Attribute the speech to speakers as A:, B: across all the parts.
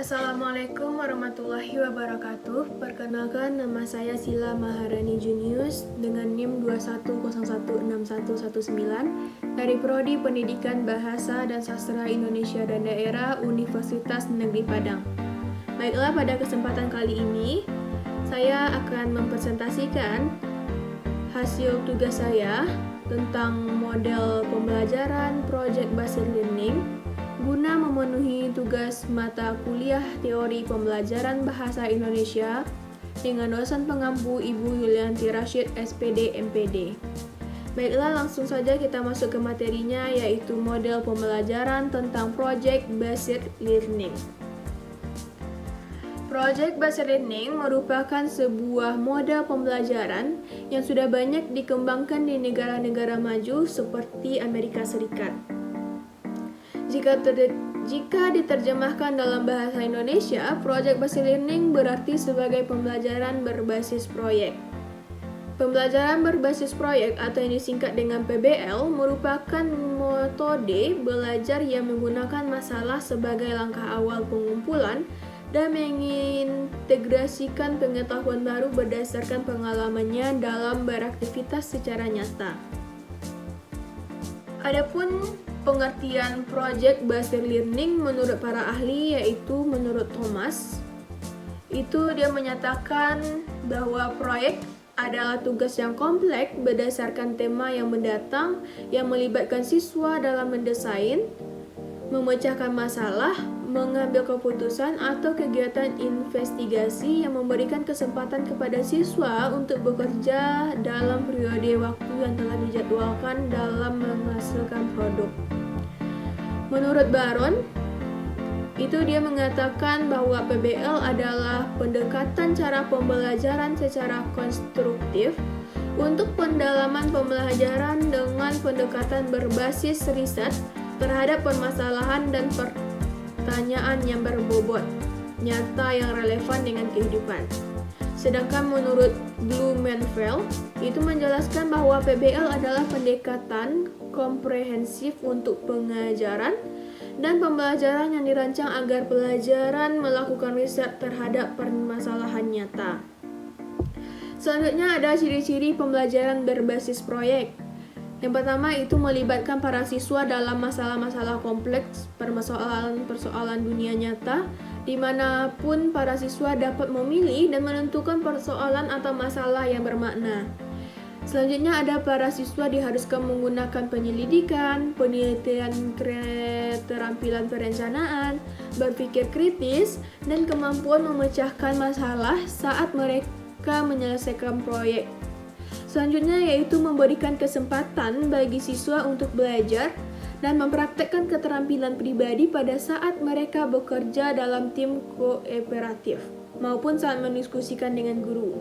A: Assalamualaikum warahmatullahi wabarakatuh. Perkenalkan, nama saya Sila Maharani Junius dengan NIM 21016119 dari Prodi Pendidikan Bahasa dan Sastra Indonesia dan Daerah Universitas Negeri Padang. Baiklah, pada kesempatan kali ini saya akan mempresentasikan hasil tugas saya tentang model pembelajaran Project Based Learning guna memenuhi tugas mata kuliah teori pembelajaran bahasa Indonesia dengan dosen pengampu Ibu Yulianti Rashid, SPD, MPD. Baiklah, langsung saja kita masuk ke materinya, yaitu model pembelajaran tentang Project Based Learning. Project Based Learning merupakan sebuah model pembelajaran yang sudah banyak dikembangkan di negara-negara maju seperti Amerika Serikat. Jika diterjemahkan dalam bahasa Indonesia, Project Based Learning berarti sebagai pembelajaran berbasis proyek. Pembelajaran berbasis proyek atau yang disingkat dengan PBL merupakan metode belajar yang menggunakan masalah sebagai langkah awal pengumpulan dan mengintegrasikan pengetahuan baru berdasarkan pengalamannya dalam beraktivitas secara nyata. Adapun pengertian Project Based Learning menurut para ahli, yaitu menurut Thomas, itu dia menyatakan bahwa proyek adalah tugas yang kompleks berdasarkan tema yang mendatang yang melibatkan siswa dalam mendesain, memecahkan masalah, mengambil keputusan atau kegiatan investigasi yang memberikan kesempatan kepada siswa untuk bekerja dalam periode waktu yang telah dijadwalkan dalam menghasilkan produk. Menurut Baron, itu dia mengatakan bahwa PBL adalah pendekatan cara pembelajaran secara konstruktif untuk pendalaman pembelajaran dengan pendekatan berbasis riset terhadap permasalahan dan pertanyaan yang berbobot nyata yang relevan dengan kehidupan. Sedangkan menurut Blumenfeld, itu menjelaskan bahwa PBL adalah pendekatan komprehensif untuk pengajaran dan pembelajaran yang dirancang agar pelajaran melakukan riset terhadap permasalahan nyata. Selanjutnya ada ciri-ciri pembelajaran berbasis proyek. Yang pertama itu melibatkan para siswa dalam masalah-masalah kompleks, persoalan-persoalan dunia nyata, dimanapun para siswa dapat memilih dan menentukan persoalan atau masalah yang bermakna. Selanjutnya ada para siswa diharuskan menggunakan penyelidikan, penelitian, keterampilan perencanaan, berpikir kritis, dan kemampuan memecahkan masalah saat mereka menyelesaikan proyek. Selanjutnya yaitu memberikan kesempatan bagi siswa untuk belajar dan mempraktekkan keterampilan pribadi pada saat mereka bekerja dalam tim kooperatif maupun saat mendiskusikan dengan guru.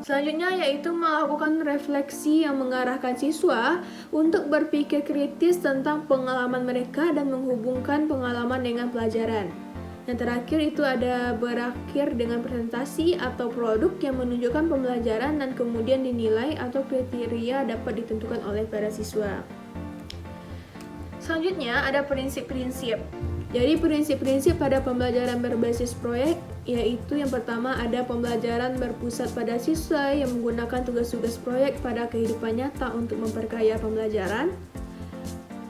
A: Selanjutnya yaitu melakukan refleksi yang mengarahkan siswa untuk berpikir kritis tentang pengalaman mereka dan menghubungkan pengalaman dengan pelajaran. Yang terakhir itu ada berakhir dengan presentasi atau produk yang menunjukkan pembelajaran dan kemudian dinilai atau kriteria dapat ditentukan oleh para siswa. Selanjutnya ada prinsip-prinsip. Jadi prinsip-prinsip pada pembelajaran berbasis proyek yaitu yang pertama ada pembelajaran berpusat pada siswa yang menggunakan tugas-tugas proyek pada kehidupan nyata untuk memperkaya pembelajaran.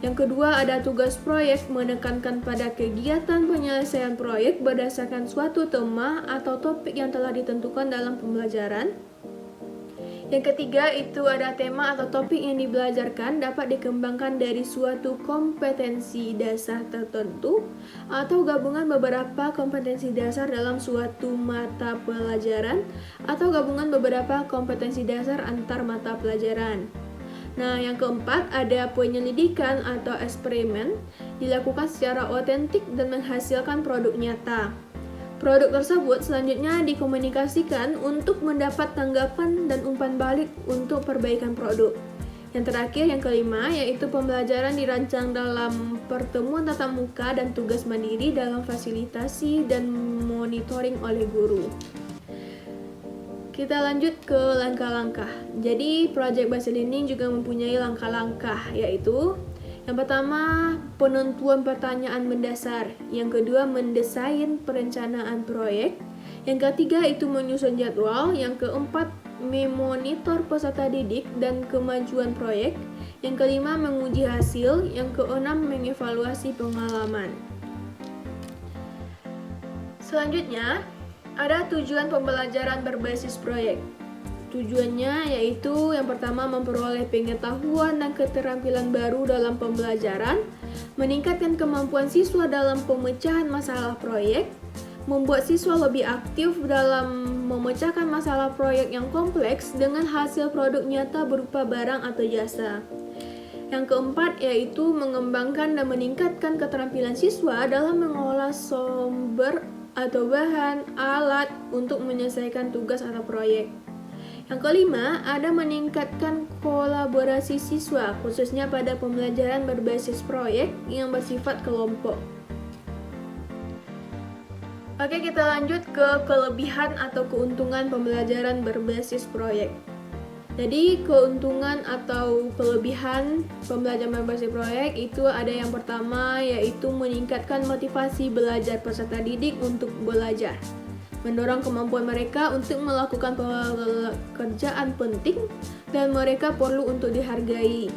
A: Yang kedua ada tugas proyek menekankan pada kegiatan penyelesaian proyek berdasarkan suatu tema atau topik yang telah ditentukan dalam pembelajaran. Yang ketiga itu ada tema atau topik yang dibelajarkan dapat dikembangkan dari suatu kompetensi dasar tertentu atau gabungan beberapa kompetensi dasar dalam suatu mata pelajaran atau gabungan beberapa kompetensi dasar antar mata pelajaran. Nah, yang keempat ada penyelidikan atau eksperimen dilakukan secara otentik dan menghasilkan produk nyata. Produk tersebut selanjutnya dikomunikasikan untuk mendapat tanggapan dan umpan balik untuk perbaikan produk. Yang terakhir, yang kelima, yaitu pembelajaran dirancang dalam pertemuan tatap muka dan tugas mandiri dalam fasilitasi dan monitoring oleh guru. Kita lanjut ke langkah-langkah. Jadi, Project Based Learning juga mempunyai langkah-langkah, yaitu Yang pertama, penentuan pertanyaan mendasar. Yang kedua, mendesain perencanaan proyek. Yang ketiga, itu menyusun jadwal. Yang keempat, memonitor peserta didik dan kemajuan proyek. Yang kelima, menguji hasil. Yang keenam, mengevaluasi pengalaman. Selanjutnya, ada tujuan pembelajaran berbasis proyek. Tujuannya yaitu yang pertama, memperoleh pengetahuan dan keterampilan baru dalam pembelajaran, meningkatkan kemampuan siswa dalam pemecahan masalah proyek, membuat siswa lebih aktif dalam memecahkan masalah proyek yang kompleks dengan hasil produk nyata berupa barang atau jasa. Yang keempat yaitu mengembangkan dan meningkatkan keterampilan siswa dalam mengolah sumber atau bahan, alat untuk menyelesaikan tugas atau proyek. Yang kelima, ada meningkatkan kolaborasi siswa, khususnya pada pembelajaran berbasis proyek yang bersifat kelompok. Oke, kita lanjut ke kelebihan atau keuntungan pembelajaran berbasis proyek. Jadi, keuntungan atau kelebihan pembelajaran berbasis proyek itu ada yang pertama, yaitu meningkatkan motivasi belajar peserta didik untuk belajar, mendorong kemampuan mereka untuk melakukan pekerjaan penting dan mereka perlu untuk dihargai.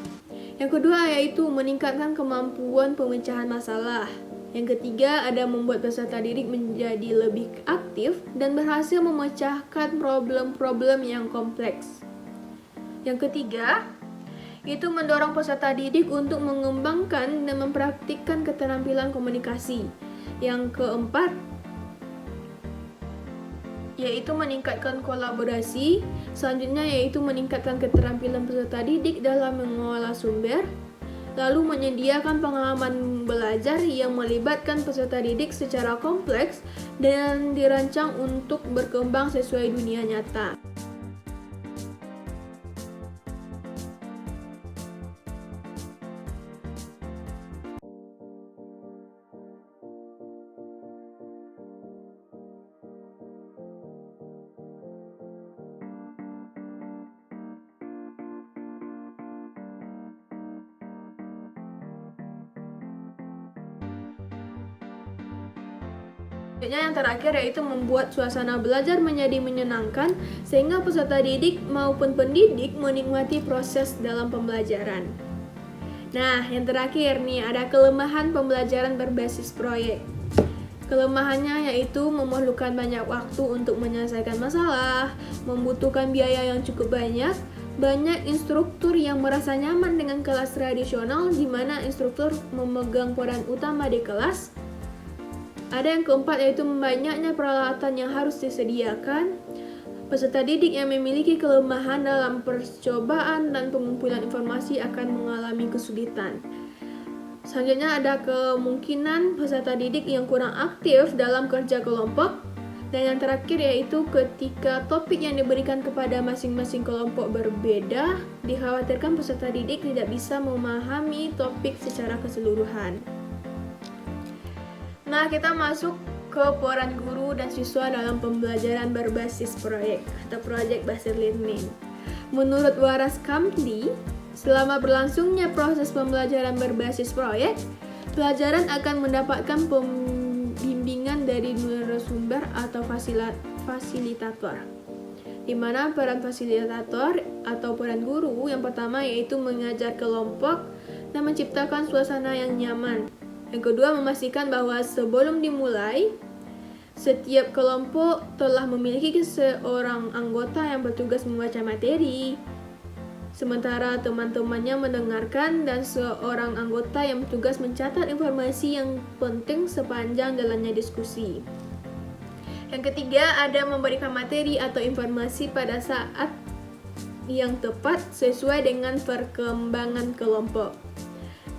A: Yang kedua yaitu meningkatkan kemampuan pemecahan masalah. Yang ketiga ada membuat peserta didik menjadi lebih aktif dan berhasil memecahkan problem-problem yang kompleks. Yang ketiga itu mendorong peserta didik untuk mengembangkan dan mempraktikkan keterampilan komunikasi. Yang keempat yaitu meningkatkan kolaborasi. Selanjutnya yaitu meningkatkan keterampilan peserta didik dalam mengolah sumber. Lalu menyediakan pengalaman belajar yang melibatkan peserta didik secara kompleks dan dirancang untuk berkembang sesuai dunia nyata. Yang terakhir yaitu membuat suasana belajar menjadi menyenangkan sehingga peserta didik maupun pendidik menikmati proses dalam pembelajaran. Nah, yang terakhir nih ada kelemahan pembelajaran berbasis proyek. Kelemahannya yaitu memerlukan banyak waktu untuk menyelesaikan masalah, membutuhkan biaya yang cukup banyak instruktur yang merasa nyaman dengan kelas tradisional di mana instruktur memegang peran utama di kelas. Ada yang keempat yaitu banyaknya peralatan yang harus disediakan. Peserta didik yang memiliki kelemahan dalam percobaan dan pengumpulan informasi akan mengalami kesulitan. Selanjutnya ada kemungkinan peserta didik yang kurang aktif dalam kerja kelompok. Dan yang terakhir yaitu ketika topik yang diberikan kepada masing-masing kelompok berbeda, dikhawatirkan peserta didik tidak bisa memahami topik secara keseluruhan. Nah, kita masuk ke peran guru dan siswa dalam pembelajaran berbasis proyek atau project based learning. Menurut Waras Kamdi, selama berlangsungnya proses pembelajaran berbasis proyek, pelajaran akan mendapatkan pembimbingan dari narasumber atau fasilitator. Di mana peran fasilitator atau peran guru yang pertama yaitu mengajar kelompok dan menciptakan suasana yang nyaman. Yang kedua, memastikan bahwa sebelum dimulai, setiap kelompok telah memiliki seorang anggota yang bertugas membaca materi, sementara teman-temannya mendengarkan dan seorang anggota yang bertugas mencatat informasi yang penting sepanjang jalannya diskusi. Yang ketiga, ada memberikan materi atau informasi pada saat yang tepat sesuai dengan perkembangan kelompok.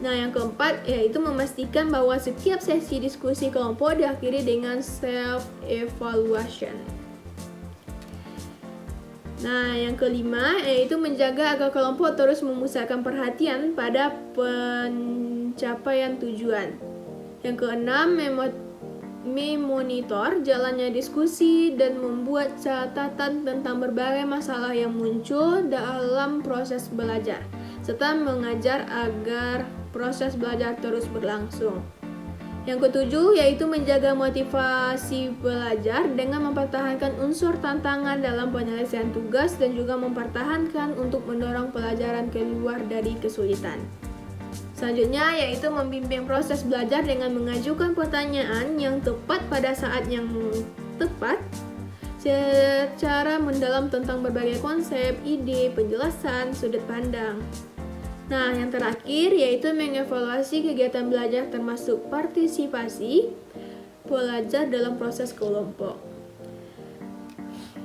A: Nah, yang keempat yaitu memastikan bahwa setiap sesi diskusi kelompok diakhiri dengan self-evaluation. Nah, yang kelima yaitu menjaga agar kelompok terus memusatkan perhatian pada pencapaian tujuan. Yang keenam, memonitor jalannya diskusi dan membuat catatan tentang berbagai masalah yang muncul dalam proses belajar, serta mengajar agar proses belajar terus berlangsung. Yang ketujuh yaitu menjaga motivasi belajar dengan mempertahankan unsur tantangan dalam penyelesaian tugas dan juga mempertahankan untuk mendorong pelajaran keluar dari kesulitan. Selanjutnya yaitu membimbing proses belajar dengan mengajukan pertanyaan yang tepat pada saat yang tepat secara mendalam tentang berbagai konsep, ide, penjelasan, sudut pandang. Nah, yang terakhir yaitu mengevaluasi kegiatan belajar termasuk partisipasi belajar dalam proses kelompok.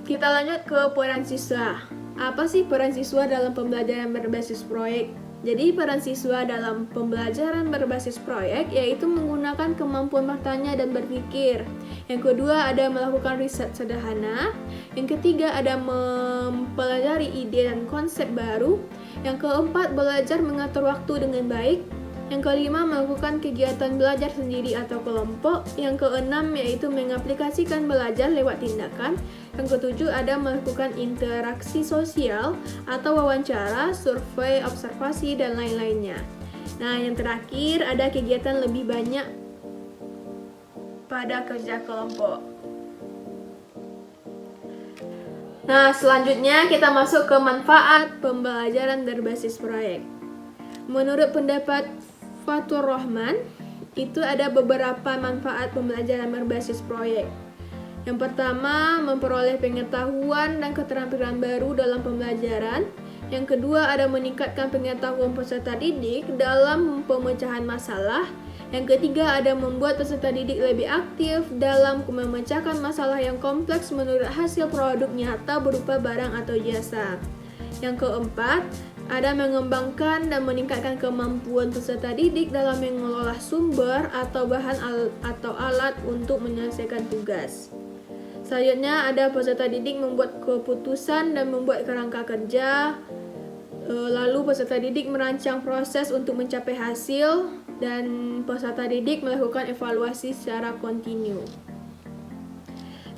A: Kita lanjut ke peran siswa. Apa sih peran siswa dalam pembelajaran berbasis proyek? Jadi peran siswa dalam pembelajaran berbasis proyek yaitu menggunakan kemampuan bertanya dan berpikir. Yang kedua ada melakukan riset sederhana. Yang ketiga ada mempelajari ide dan konsep baru. Yang keempat belajar mengatur waktu dengan baik. Yang kelima melakukan kegiatan belajar sendiri atau kelompok. Yang keenam yaitu mengaplikasikan belajar lewat tindakan. Yang ketujuh ada melakukan interaksi sosial atau wawancara, survei, observasi, dan lain-lainnya. Nah, yang terakhir ada kegiatan lebih banyak pada kerja kelompok. Nah, selanjutnya kita masuk ke manfaat pembelajaran berbasis proyek. Menurut pendapat Fatur Rahman, itu ada beberapa manfaat pembelajaran berbasis proyek. Yang pertama, memperoleh pengetahuan dan keterampilan baru dalam pembelajaran. Yang kedua, ada meningkatkan pengetahuan peserta didik dalam pemecahan masalah. Yang ketiga, ada membuat peserta didik lebih aktif dalam memecahkan masalah yang kompleks menurut hasil produk nyata berupa barang atau jasa. Yang keempat, ada mengembangkan dan meningkatkan kemampuan peserta didik dalam mengelola sumber atau bahan atau alat untuk menyelesaikan tugas. Selanjutnya ada peserta didik membuat keputusan dan membuat kerangka kerja. Lalu peserta didik merancang proses untuk mencapai hasil dan peserta didik melakukan evaluasi secara kontinu.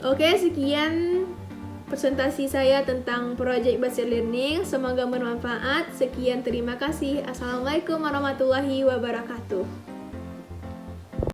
A: Oke, sekian presentasi saya tentang Project Based Learning. Semoga bermanfaat. Sekian, terima kasih. Assalamualaikum warahmatullahi wabarakatuh.